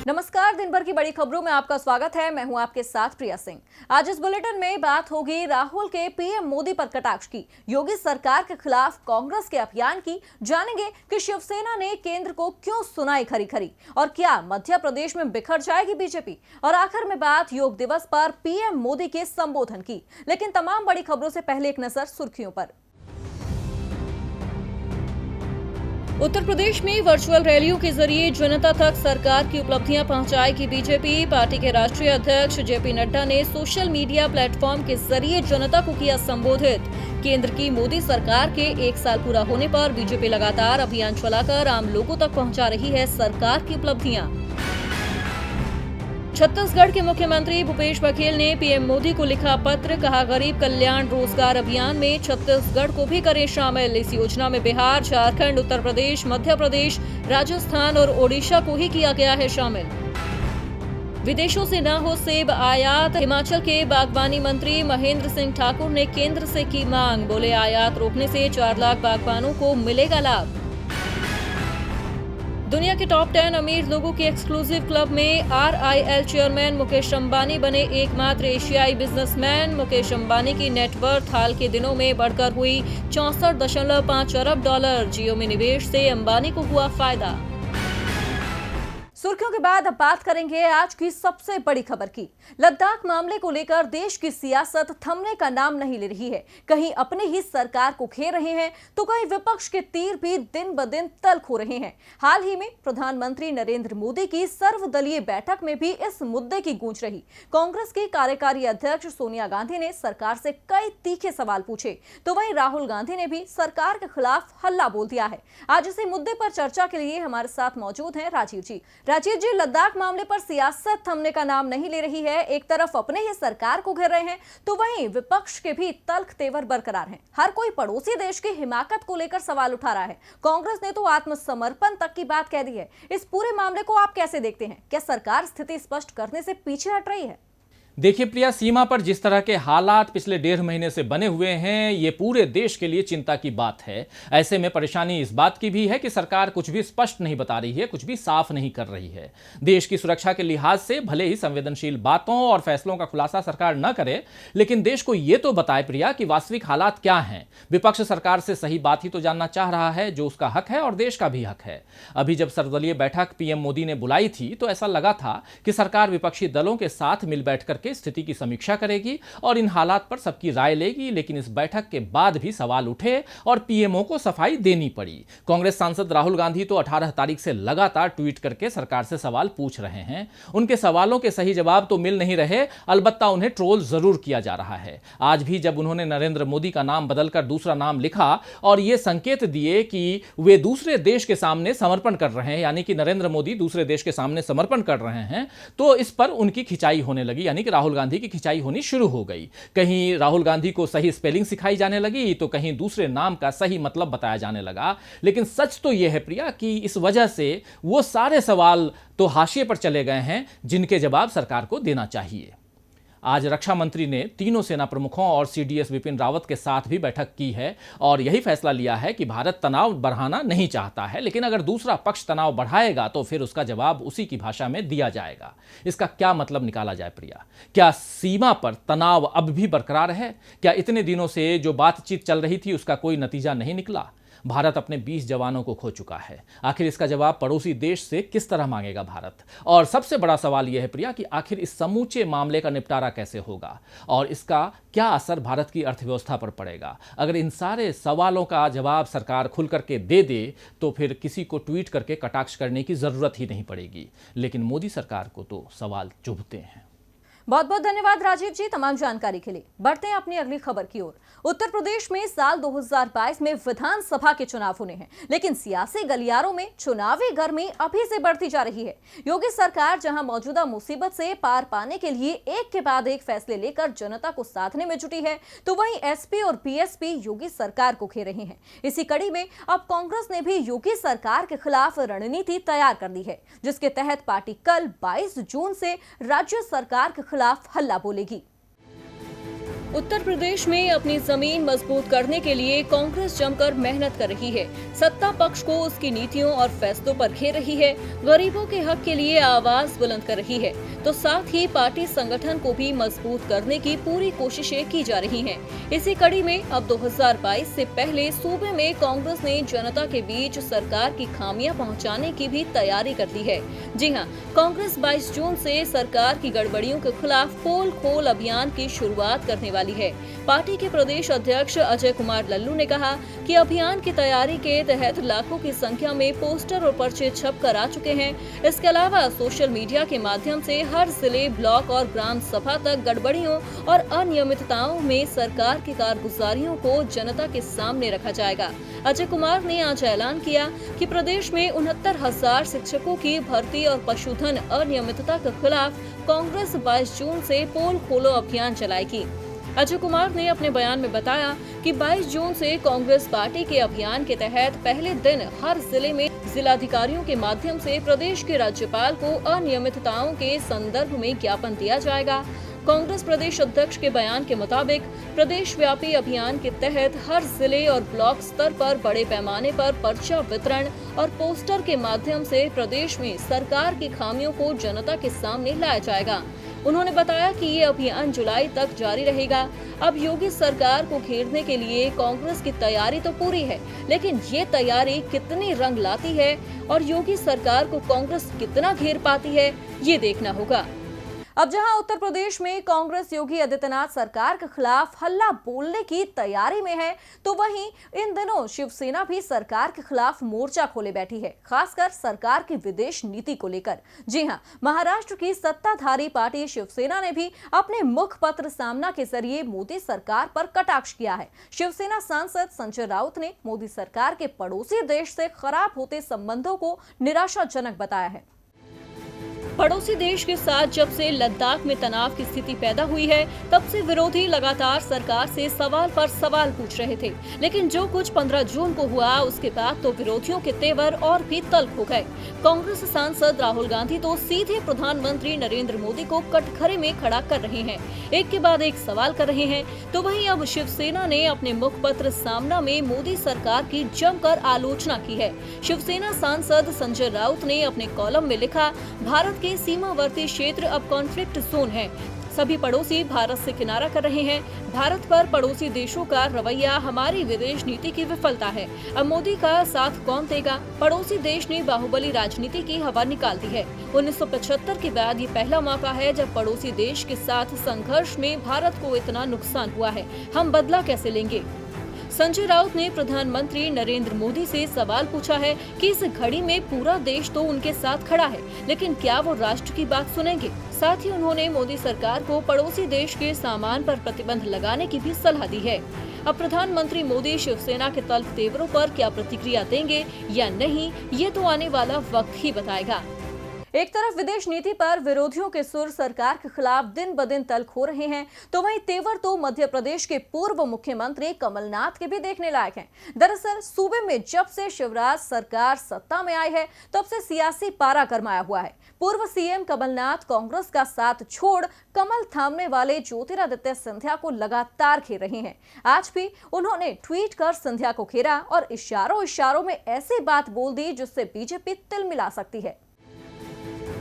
नमस्कार, दिन भर की बड़ी खबरों में आपका स्वागत है। मैं हूं आपके साथ प्रिया सिंह। आज इस बुलेटिन में बात होगी राहुल के पीएम मोदी पर कटाक्ष की, योगी सरकार के खिलाफ कांग्रेस के अभियान की, जानेंगे कि शिवसेना ने केंद्र को क्यों सुनाई खरी खरी और क्या मध्य प्रदेश में बिखर जाएगी बीजेपी, और आखिर में बात योग दिवस पर पीएम मोदी के संबोधन की। लेकिन तमाम बड़ी खबरों से पहले एक नजर सुर्खियों पर। उत्तर प्रदेश में वर्चुअल रैलियों के जरिए जनता तक सरकार की उपलब्धियां पहुंचाएगी बीजेपी। पार्टी के राष्ट्रीय अध्यक्ष जेपी नड्डा ने सोशल मीडिया प्लेटफॉर्म के जरिए जनता को किया संबोधित। केंद्र की मोदी सरकार के 1 साल पूरा होने पर बीजेपी लगातार अभियान चलाकर आम लोगों तक पहुंचा रही है सरकार की उपलब्धियां। छत्तीसगढ़ के मुख्यमंत्री भूपेश बघेल ने पीएम मोदी को लिखा पत्र, कहा गरीब कल्याण रोजगार अभियान में छत्तीसगढ़ को भी करें शामिल। इस योजना में बिहार, झारखंड, उत्तर प्रदेश, मध्य प्रदेश, राजस्थान और ओडिशा को ही किया गया है शामिल। विदेशों से न हो सेब आयात, हिमाचल के बागवानी मंत्री महेंद्र सिंह ठाकुर ने केंद्र से की मांग, बोले आयात रोकने से 4 लाख बागवानों को मिलेगा लाभ। दुनिया के टॉप 10 अमीर लोगों के एक्सक्लूसिव क्लब में RIL चेयरमैन मुकेश अंबानी बने एकमात्र एशियाई बिजनेसमैन। मुकेश अंबानी की नेटवर्थ हाल के दिनों में बढ़कर हुई 64.5 अरब डॉलर। जियो में निवेश से अंबानी को हुआ फायदा। सुर्खियों के बाद अब बात करेंगे आज की सबसे बड़ी खबर की। लद्दाख मामले को लेकर देश की सियासत थमने का नाम नहीं ले रही है। कहीं अपने ही सरकार को घेर रहे हैं तो कहीं विपक्ष के तीर भी दिन ब दिन तल्ख हो रहे हैं। हाल ही में प्रधानमंत्री नरेंद्र मोदी की सर्वदलीय बैठक में भी इस मुद्दे की गूंज रही। कांग्रेस की कार्यकारी अध्यक्ष सोनिया गांधी ने सरकार से कई तीखे सवाल पूछे, तो वहीं राहुल गांधी ने भी सरकार के खिलाफ हल्ला बोल दिया है। आज इसी मुद्दे पर चर्चा के लिए हमारे साथ मौजूद हैं राजीव जी। राजीव जी, लद्दाख मामले पर सियासत थमने का नाम नहीं ले रही है। एक तरफ अपने ही सरकार को घेर रहे हैं तो वहीं विपक्ष के भी तल्ख तेवर बरकरार हैं। हर कोई पड़ोसी देश की हिमाकत को लेकर सवाल उठा रहा है। कांग्रेस ने तो आत्मसमर्पण तक की बात कह दी है। इस पूरे मामले को आप कैसे देखते हैं? क्या सरकार स्थिति स्पष्ट करने से पीछे हट रही है? देखिए प्रिया, सीमा पर जिस तरह के हालात पिछले 1.5 महीने से बने हुए हैं, ये पूरे देश के लिए चिंता की बात है। ऐसे में परेशानी इस बात की भी है कि सरकार कुछ भी स्पष्ट नहीं बता रही है, कुछ भी साफ नहीं कर रही है। देश की सुरक्षा के लिहाज से भले ही संवेदनशील बातों और फैसलों का खुलासा सरकार न करे, लेकिन देश को यह तो बताए प्रिया कि वास्तविक हालात क्या हैं। विपक्ष सरकार से सही बात ही तो जानना चाह रहा है, जो उसका हक है और देश का भी हक है। अभी जब सर्वदलीय बैठक पीएम मोदी ने बुलाई थी तो ऐसा लगा था कि सरकार विपक्षी दलों के साथ मिल बैठकर स्थिति की समीक्षा करेगी और इन हालात पर सबकी राय लेगी, लेकिन इस बैठक के बाद भी सवाल उठे और पीएमओ को सफाई देनी पड़ी। कांग्रेस सांसद राहुल गांधी तो 18 तारीख से लगातार ट्वीट करके सरकार से सवाल पूछ रहे हैं। उनके सवालों के सही जवाब तो मिल नहीं रहे, अलबत्ता उन्हें ट्रोल जरूर किया जा रहा है। आज भी जब उन्होंने नरेंद्र मोदी का नाम बदलकर दूसरा नाम लिखा और यह संकेत दिए कि वे दूसरे देश के सामने समर्पण कर रहे हैं, यानी कि नरेंद्र मोदी दूसरे देश के सामने समर्पण कर रहे हैं, तो इस पर उनकी खिंचाई होने लगी, यानी कि राहुल गांधी की खिंचाई होनी शुरू हो गई। कहीं राहुल गांधी को सही स्पेलिंग सिखाई जाने लगी तो कहीं दूसरे नाम का सही मतलब बताया जाने लगा। लेकिन सच तो यह है प्रिया कि इस वजह से वो सारे सवाल तो हाशिए पर चले गए हैं जिनके जवाब सरकार को देना चाहिए। आज रक्षा मंत्री ने तीनों सेना प्रमुखों और सीडीएस विपिन रावत के साथ भी बैठक की है और यही फैसला लिया है कि भारत तनाव बढ़ाना नहीं चाहता है, लेकिन अगर दूसरा पक्ष तनाव बढ़ाएगा तो फिर उसका जवाब उसी की भाषा में दिया जाएगा। इसका क्या मतलब निकाला जाए प्रिया? क्या सीमा पर तनाव अब भी बरकरार है? क्या इतने दिनों से जो बातचीत चल रही थी उसका कोई नतीजा नहीं निकला? भारत अपने 20 जवानों को खो चुका है। आखिर इसका जवाब पड़ोसी देश से किस तरह मांगेगा भारत? और सबसे बड़ा सवाल यह है प्रिया कि आखिर इस समूचे मामले का निपटारा कैसे होगा और इसका क्या असर भारत की अर्थव्यवस्था पर पड़ेगा? अगर इन सारे सवालों का जवाब सरकार खुल करके दे दे तो फिर किसी को ट्वीट करके कटाक्ष करने की जरूरत ही नहीं पड़ेगी। लेकिन मोदी सरकार को तो सवाल चुभते हैं। बहुत बहुत धन्यवाद राजीव जी तमाम जानकारी के लिए। बढ़ते हैं अपनी अगली खबर की ओर। उत्तर प्रदेश में साल 2022 में विधानसभा के चुनाव होने हैं, लेकिन सियासी गलियारों में चुनावी गर्मी अभी से बढ़ती जा रही है। योगी सरकार जहां मौजूदा मुसीबत से पार पाने के लिए एक के बाद एक फैसले लेकर जनता को साधने में जुटी है, तो वहीं एसपी और बीएसपी योगी सरकार को घेर रहे हैं। इसी कड़ी में अब कांग्रेस ने भी योगी सरकार के खिलाफ रणनीति तैयार कर दी है, जिसके तहत पार्टी कल 22 जून से राज्य सरकार के खिलाफ हल्ला बोलेगी। उत्तर प्रदेश में अपनी जमीन मजबूत करने के लिए कांग्रेस जमकर मेहनत कर रही है। सत्ता पक्ष को उसकी नीतियों और फैसलों पर घेर रही है, गरीबों के हक के लिए आवाज बुलंद कर रही है, तो साथ ही पार्टी संगठन को भी मजबूत करने की पूरी कोशिशें की जा रही हैं। इसी कड़ी में अब 2022 से पहले सूबे में कांग्रेस ने जनता के बीच सरकार की खामियां पहुंचाने की भी तैयारी कर ली है। जी हां, कांग्रेस 22 जून से सरकार की गड़बड़ियों के खिलाफ पोल खोल अभियान की शुरुआत करने वाली है। पार्टी के प्रदेश अध्यक्ष अजय कुमार लल्लू ने कहा कि अभियान की तैयारी के तहत लाखों की संख्या में पोस्टर और पर्चे छप कर आ चुके हैं। इसके अलावा सोशल मीडिया के माध्यम से हर जिले, ब्लॉक और ग्राम सभा तक गड़बड़ियों और अनियमितताओं में सरकार की कारगुजारियों को जनता के सामने रखा जाएगा। अजय कुमार ने आज ऐलान किया कि प्रदेश में 69,000 शिक्षकों की भर्ती और पशुधन अनियमितता के खिलाफ कांग्रेस 22 जून से पोल खोलो अभियान चलाएगी। अजय कुमार ने अपने बयान में बताया कि 22 जून से कांग्रेस पार्टी के अभियान के तहत पहले दिन हर जिले में जिलाधिकारियों के माध्यम से प्रदेश के राज्यपाल को अनियमितताओं के संदर्भ में ज्ञापन दिया जाएगा। कांग्रेस प्रदेश अध्यक्ष के बयान के मुताबिक प्रदेश व्यापी अभियान के तहत हर जिले और ब्लॉक स्तर पर बड़े पैमाने पर पर्चा वितरण और पोस्टर के माध्यम से प्रदेश में सरकार की खामियों को जनता के सामने लाया जाएगा। उन्होंने बताया कि ये अभियान जुलाई तक जारी रहेगा। अब योगी सरकार को घेरने के लिए कांग्रेस की तैयारी तो पूरी है, लेकिन ये तैयारी कितनी रंग लाती है और योगी सरकार को कांग्रेस कितना घेर पाती है, ये देखना होगा। अब जहां उत्तर प्रदेश में कांग्रेस योगी आदित्यनाथ सरकार के खिलाफ हल्ला बोलने की तैयारी में है, तो वहीं इन दिनों शिवसेना भी सरकार के खिलाफ मोर्चा खोले बैठी है, खासकर सरकार की विदेश नीति को लेकर। जी हां, महाराष्ट्र की सत्ताधारी पार्टी शिवसेना ने भी अपने मुखपत्र सामना के जरिए मोदी सरकार पर कटाक्ष किया है। शिवसेना सांसद संजय राउत ने मोदी सरकार के पड़ोसी देश से खराब होते संबंधों को निराशाजनक बताया है। पड़ोसी देश के साथ जब से लद्दाख में तनाव की स्थिति पैदा हुई है, तब से विरोधी लगातार सरकार से सवाल पर सवाल पूछ रहे थे, लेकिन जो कुछ 15 जून को हुआ उसके बाद तो विरोधियों के तेवर और भी तल्ख हो गए। कांग्रेस सांसद राहुल गांधी तो सीधे प्रधानमंत्री नरेंद्र मोदी को कटघरे में खड़ा कर रहे हैं, एक के बाद एक सवाल कर रहे हैं। तो वहीं अब शिवसेना ने अपने मुखपत्र सामना में मोदी सरकार की जमकर आलोचना की है। शिवसेना सांसद संजय राउत ने अपने कॉलम में लिखा, भारत के सीमावर्ती क्षेत्र अब कॉन्फ्लिक्ट जोन है। सभी पड़ोसी भारत से किनारा कर रहे हैं। भारत पर पड़ोसी देशों का रवैया हमारी विदेश नीति की विफलता है। अब मोदी का साथ कौन देगा? पड़ोसी देश ने बाहुबली राजनीति की हवा निकाल दी है। 1975 के बाद ये पहला मौका है जब पड़ोसी देश के साथ संघर्ष में भारत को इतना नुकसान हुआ है। हम बदला कैसे लेंगे? संजय राउत ने प्रधानमंत्री नरेंद्र मोदी से सवाल पूछा है कि इस घड़ी में पूरा देश तो उनके साथ खड़ा है, लेकिन क्या वो राष्ट्र की बात सुनेंगे? साथ ही उन्होंने मोदी सरकार को पड़ोसी देश के सामान पर प्रतिबंध लगाने की भी सलाह दी है। अब प्रधानमंत्री मोदी शिवसेना के तल्ख तेवरों पर क्या प्रतिक्रिया देंगे या नहीं, ये तो आने वाला वक्त ही बताएगा। एक तरफ विदेश नीति पर विरोधियों के सुर सरकार के खिलाफ दिन ब दिन तल्ख हो रहे हैं, तो वहीं तेवर तो मध्य प्रदेश के पूर्व मुख्यमंत्री कमलनाथ के भी देखने लायक हैं। दरअसल सूबे में जब से शिवराज सरकार सत्ता में आई है, तब से सियासी पारा गरमाया हुआ है। पूर्व सीएम कमलनाथ कांग्रेस का साथ छोड़ कमल थामने वाले ज्योतिरादित्य सिंधिया को लगातार घेर रहे हैं। आज भी उन्होंने ट्वीट कर सिंधिया को घेरा और इशारों में ऐसी बात बोल दी जिससे बीजेपी तिलमिला सकती है।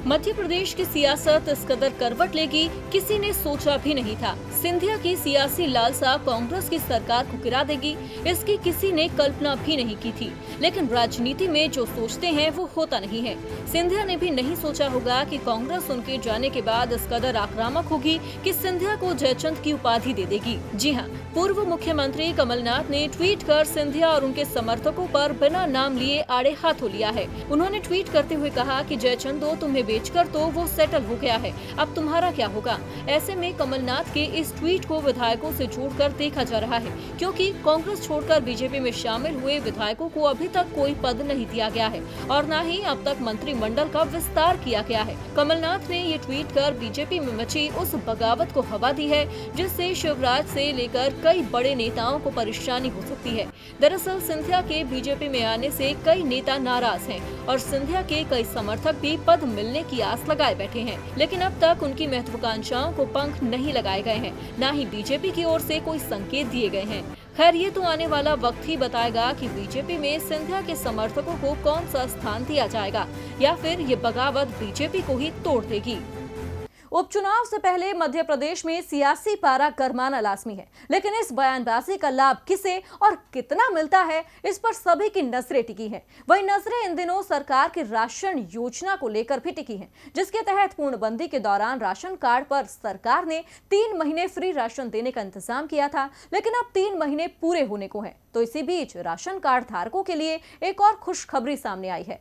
मध्य प्रदेश की सियासत इस कदर करवट लेगी, किसी ने सोचा भी नहीं था। सिंधिया की सियासी लालसा कांग्रेस की सरकार को गिरा देगी, इसकी किसी ने कल्पना भी नहीं की थी। लेकिन राजनीति में जो सोचते हैं वो होता नहीं है। सिंधिया ने भी नहीं सोचा होगा कि कांग्रेस उनके जाने के बाद इस कदर आक्रामक होगी कि सिंधिया को जयचंद की उपाधि दे देगी। जी हाँ, पूर्व मुख्यमंत्री कमलनाथ ने ट्वीट कर सिंधिया और उनके समर्थकों पर बिना नाम लिए आड़े हाथों लिया है। उन्होंने ट्वीट करते हुए कहा कि जयचंदो, तुम्हें बेचकर तो वो सेटल हो गया है, अब तुम्हारा क्या होगा? ऐसे में कमलनाथ के इस ट्वीट को विधायकों से जोड़कर देखा जा रहा है, क्योंकि कांग्रेस छोड़कर बीजेपी में शामिल हुए विधायकों को अभी तक कोई पद नहीं दिया गया है और न ही अब तक मंत्रिमंडल का विस्तार किया गया है। कमलनाथ ने ये ट्वीट कर बीजेपी में मची उस बगावत को हवा दी है जिससे शिवराज से लेकर कई बड़े नेताओं को परेशानी हो सकती है। दरअसल सिंधिया के बीजेपी में आने से कई नेता नाराज हैं और सिंधिया के कई समर्थक भी पद मिलने की आस लगाए बैठे हैं, लेकिन अब तक उनकी महत्वाकांक्षाओं को पंख नहीं लगाए गए हैं, न ही बीजेपी की ओर से कोई संकेत दिए गए हैं। खैर, ये तो आने वाला वक्त ही बताएगा कि बीजेपी में सिंधिया के समर्थकों को कौन सा स्थान दिया जाएगा या फिर ये बगावत बीजेपी को ही तोड़ देगी। उपचुनाव से पहले मध्य प्रदेश में सियासी पारा गरमाना लाजमी है, लेकिन इस बयानबाजी का लाभ किसे और कितना मिलता है, इस पर सभी की नजरें टिकी हैं। वही नजरें इन दिनों सरकार की राशन योजना को लेकर भी टिकी हैं, जिसके तहत पूर्णबंदी के दौरान राशन कार्ड पर सरकार ने 3 महीने फ्री राशन देने का इंतजाम किया था, लेकिन अब 3 महीने पूरे होने को हैं। तो इसी बीच राशन कार्ड धारकों के लिए एक और खुशखबरी सामने आई है।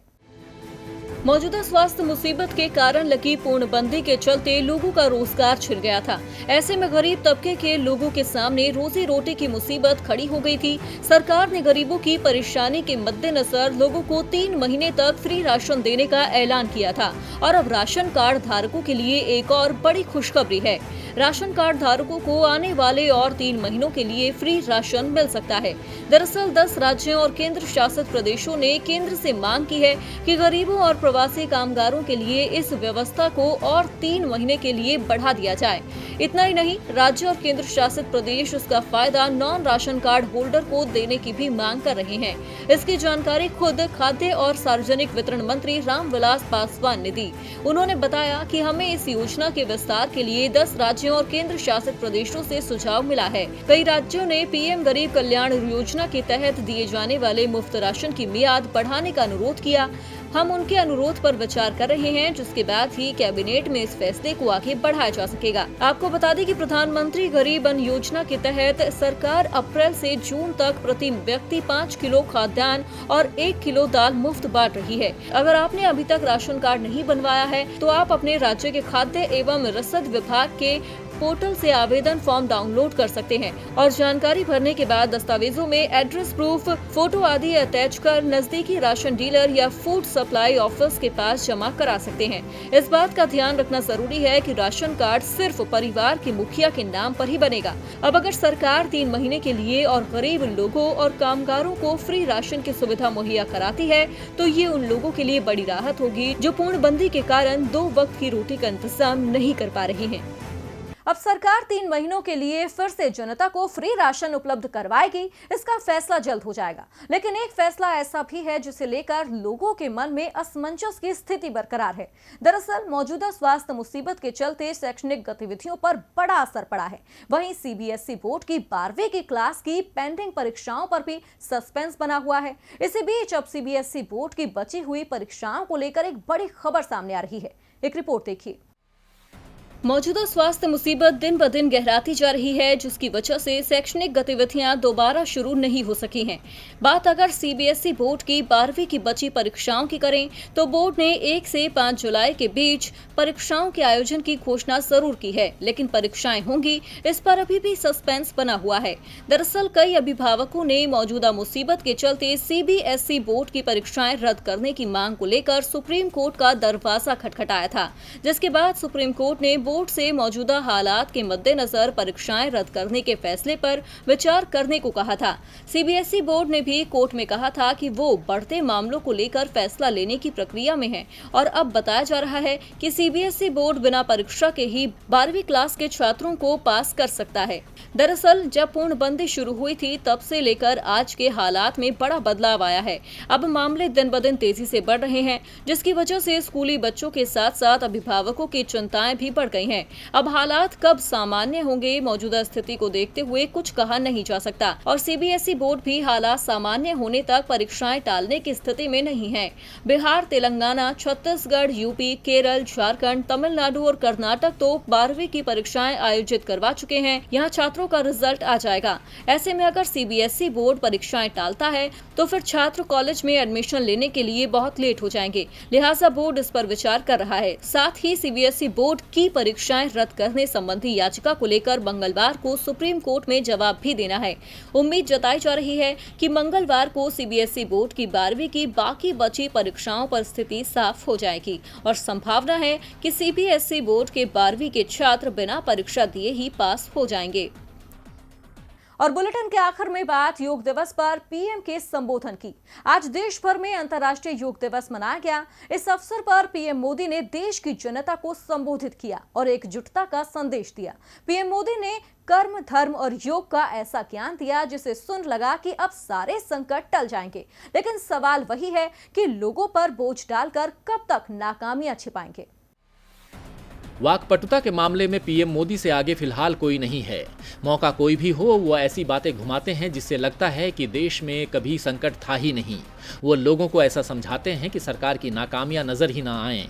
मौजूदा स्वास्थ्य मुसीबत के कारण लगी पूर्णबंदी के चलते लोगों का रोजगार छिन गया था। ऐसे में गरीब तबके के लोगों के सामने रोजी रोटी की मुसीबत खड़ी हो गई थी। सरकार ने गरीबों की परेशानी के मद्देनजर लोगों को 3 महीने तक फ्री राशन देने का ऐलान किया था और अब राशन कार्ड धारकों के लिए एक और बड़ी खुशखबरी है। राशन कार्ड धारकों को आने वाले और 3 महीनों के लिए फ्री राशन मिल सकता है। दरअसल 10 राज्यों और केंद्र शासित प्रदेशों ने केंद्र से मांग की है कि गरीबों और प्रवासी कामगारों के लिए इस व्यवस्था को और 3 महीने के लिए बढ़ा दिया जाए। इतना ही नहीं, राज्य और केंद्र शासित प्रदेश इसका फायदा नॉन राशन कार्ड होल्डर को देने की भी मांग कर रहे हैं। इसकी जानकारी खुद खाद्य और सार्वजनिक वितरण मंत्री रामविलास पासवान ने दी। उन्होंने बताया कि हमें इस योजना के विस्तार के लिए 10 राज्यों और केंद्र शासित प्रदेशों से सुझाव मिला है। कई राज्यों ने पीएम गरीब कल्याण योजना के तहत दिए जाने वाले मुफ्त राशन की मियाद बढ़ाने का अनुरोध किया। हम उनके अनुरोध पर विचार कर रहे हैं, जिसके बाद ही कैबिनेट में इस फैसले को आगे बढ़ाया जा सकेगा। आपको बता दें कि प्रधानमंत्री गरीब अन्न योजना के तहत सरकार अप्रैल से जून तक प्रति व्यक्ति 5 किलो खाद्यान्न और 1 किलो दाल मुफ्त बांट रही है। अगर आपने अभी तक राशन कार्ड नहीं बनवाया है तो आप अपने राज्य के खाद्य एवं रसद विभाग के पोर्टल से आवेदन फॉर्म डाउनलोड कर सकते हैं और जानकारी भरने के बाद दस्तावेजों में एड्रेस प्रूफ, फोटो आदि अटैच कर नजदीकी राशन डीलर या फूड सप्लाई ऑफिस के पास जमा करा सकते हैं। इस बात का ध्यान रखना जरूरी है कि राशन कार्ड सिर्फ परिवार के मुखिया के नाम पर ही बनेगा। अब अगर सरकार 3 महीने के लिए और गरीब लोगों और कामगारों को फ्री राशन की सुविधा मुहैया कराती है तो ये उन लोगों के लिए बड़ी राहत होगी जो पूर्णबंदी के कारण 2 वक्त की रोटी का इंतजाम नहीं कर पा रहे हैं। अब सरकार 3 महीनों के लिए फिर से जनता को फ्री राशन उपलब्ध करवाएगी, इसका फैसला जल्द हो जाएगा। लेकिन एक फैसला ऐसा भी है जिसे लेकर लोगों के मन में असमंजस की स्थिति बरकरार है। दरअसल मौजूदा स्वास्थ्य मुसीबत के चलते शैक्षणिक गतिविधियों पर बड़ा असर पड़ा है। वहीं सीबीएसई बोर्ड की 12वीं की क्लास की पेंडिंग परीक्षाओं पर भी सस्पेंस बना हुआ है। इसी बीच अब सीबीएसई बोर्ड की बची हुई परीक्षाओं को लेकर एक बड़ी खबर सामने आ रही है। एक रिपोर्ट देखिए। मौजूदा स्वास्थ्य मुसीबत दिन ब दिन गहराती जा रही है, जिसकी वजह से शैक्षणिक गतिविधियां दोबारा शुरू नहीं हो सकी हैं। बात अगर सीबीएसई बोर्ड की 12वीं की बची परीक्षाओं की करें तो बोर्ड ने 1 से 5 जुलाई के बीच परीक्षाओं के आयोजन की घोषणा जरूर की है, लेकिन परीक्षाएं होंगी इस पर अभी भी सस्पेंस बना हुआ है। दरअसल कई अभिभावकों ने मौजूदा मुसीबत के चलते सीबीएसई बोर्ड की परीक्षाएं रद्द करने की मांग को लेकर सुप्रीम कोर्ट का दरवाजा खटखटाया था, जिसके बाद सुप्रीम कोर्ट ने बोर्ड से मौजूदा हालात के मद्देनजर परीक्षाएं रद्द करने के फैसले पर विचार करने को कहा था। सीबीएसई बोर्ड ने भी कोर्ट में कहा था कि वो बढ़ते मामलों को लेकर फैसला लेने की प्रक्रिया में है और अब बताया जा रहा है कि सीबीएसई बोर्ड बिना परीक्षा के ही 12वीं क्लास के छात्रों को पास कर सकता है। दरअसल जब पूर्णबंदी शुरू हुई थी तब से लेकर आज के हालात में बड़ा बदलाव आया है। अब मामले दिन ब दिन तेजी से बढ़ रहे हैं, जिसकी वजह से स्कूली बच्चों के साथ साथ अभिभावकों की चिंताएं भी बढ़ गई हैं। अब हालात कब सामान्य होंगे, मौजूदा स्थिति को देखते हुए कुछ कहा नहीं जा सकता और सीबीएसई बोर्ड भी हालात सामान्य होने तक परीक्षाएं टालने की स्थिति में नहीं है। बिहार, तेलंगाना, छत्तीसगढ़, यूपी, केरल, झारखंड, तमिलनाडु और कर्नाटक तो 12वीं की परीक्षाएं आयोजित करवा चुके हैं। यहाँ छात्रों का रिजल्ट आ जाएगा। ऐसे में अगर सीबीएसई बोर्ड परीक्षाएं टालता है तो फिर छात्र कॉलेज में एडमिशन लेने के लिए बहुत लेट हो जाएंगे। लिहाजा बोर्ड इस पर विचार कर रहा है। साथ ही सीबीएसई बोर्ड की परीक्षाएं रद्द करने संबंधी याचिका को लेकर मंगलवार को सुप्रीम कोर्ट में जवाब भी देना है। उम्मीद जताई जा रही है कि मंगलवार को सीबीएसई बोर्ड की 12वीं की बाकी बची परीक्षाओं पर स्थिति साफ हो जाएगी और संभावना है कि सीबीएसई बोर्ड के 12वीं के छात्र बिना परीक्षा दिए ही पास हो जाएंगे। और बुलेटिन के आखिर में बात योग दिवस पर पीएम के संबोधन की। आज देश भर में अंतर्राष्ट्रीय योग दिवस मनाया गया। इस अवसर पर पीएम मोदी ने देश की जनता को संबोधित किया और एकजुटता का संदेश दिया। पीएम मोदी ने कर्म, धर्म और योग का ऐसा ज्ञान दिया जिसे सुन लगा कि अब सारे संकट टल जाएंगे। लेकिन सवाल वही है कि लोगों पर बोझ डालकर कब तक नाकामियां छिपाएंगे। वाकपटुता के मामले में पीएम मोदी से आगे फिलहाल कोई नहीं है। मौका कोई भी हो वो ऐसी बातें घुमाते हैं जिससे लगता है कि देश में कभी संकट था ही नहीं। वो लोगों को ऐसा समझाते हैं कि सरकार की नाकामियां नजर ही ना आएं।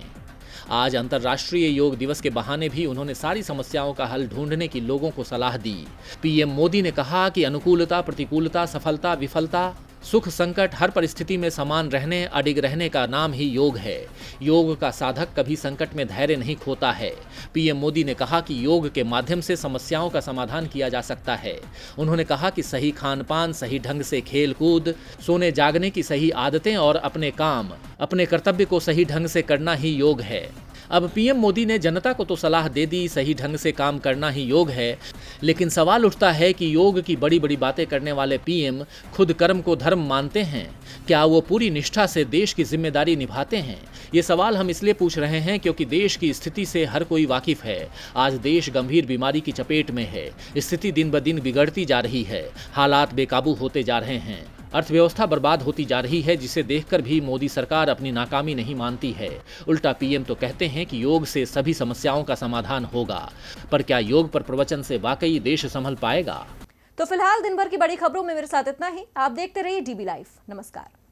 आज अंतर्राष्ट्रीय योग दिवस के बहाने भी उन्होंने सारी समस्याओं का हल ढूंढने की लोगों को सलाह दी। पीएम मोदी ने कहा कि अनुकूलता, प्रतिकूलता, सफलता, विफलता, सुख, संकट, हर परिस्थिति में समान रहने, अडिग रहने का नाम ही योग है। योग का साधक कभी संकट में धैर्य नहीं खोता है। पीएम मोदी ने कहा कि योग के माध्यम से समस्याओं का समाधान किया जा सकता है। उन्होंने कहा कि सही खान पान, सही ढंग से खेल कूद, सोने जागने की सही आदतें और अपने काम, अपने कर्तव्य को सही ढंग से करना ही योग है। अब पीएम मोदी ने जनता को तो सलाह दे दी, सही ढंग से काम करना ही योग है, लेकिन सवाल उठता है कि योग की बड़ी बड़ी बातें करने वाले पीएम खुद कर्म को धर्म मानते हैं? क्या वो पूरी निष्ठा से देश की जिम्मेदारी निभाते हैं? ये सवाल हम इसलिए पूछ रहे हैं क्योंकि देश की स्थिति से हर कोई वाकिफ है। आज देश गंभीर बीमारी की चपेट में है। स्थिति दिन ब दिन बिगड़ती जा रही है। हालात बेकाबू होते जा रहे हैं। अर्थव्यवस्था बर्बाद होती जा रही है, जिसे देखकर भी मोदी सरकार अपनी नाकामी नहीं मानती है। उल्टा पीएम तो कहते हैं कि योग से सभी समस्याओं का समाधान होगा। पर क्या योग पर प्रवचन से वाकई देश संभल पाएगा? तो फिलहाल दिन भर की बड़ी खबरों में मेरे साथ इतना ही। आप देखते रहिए डीबी लाइव। नमस्कार।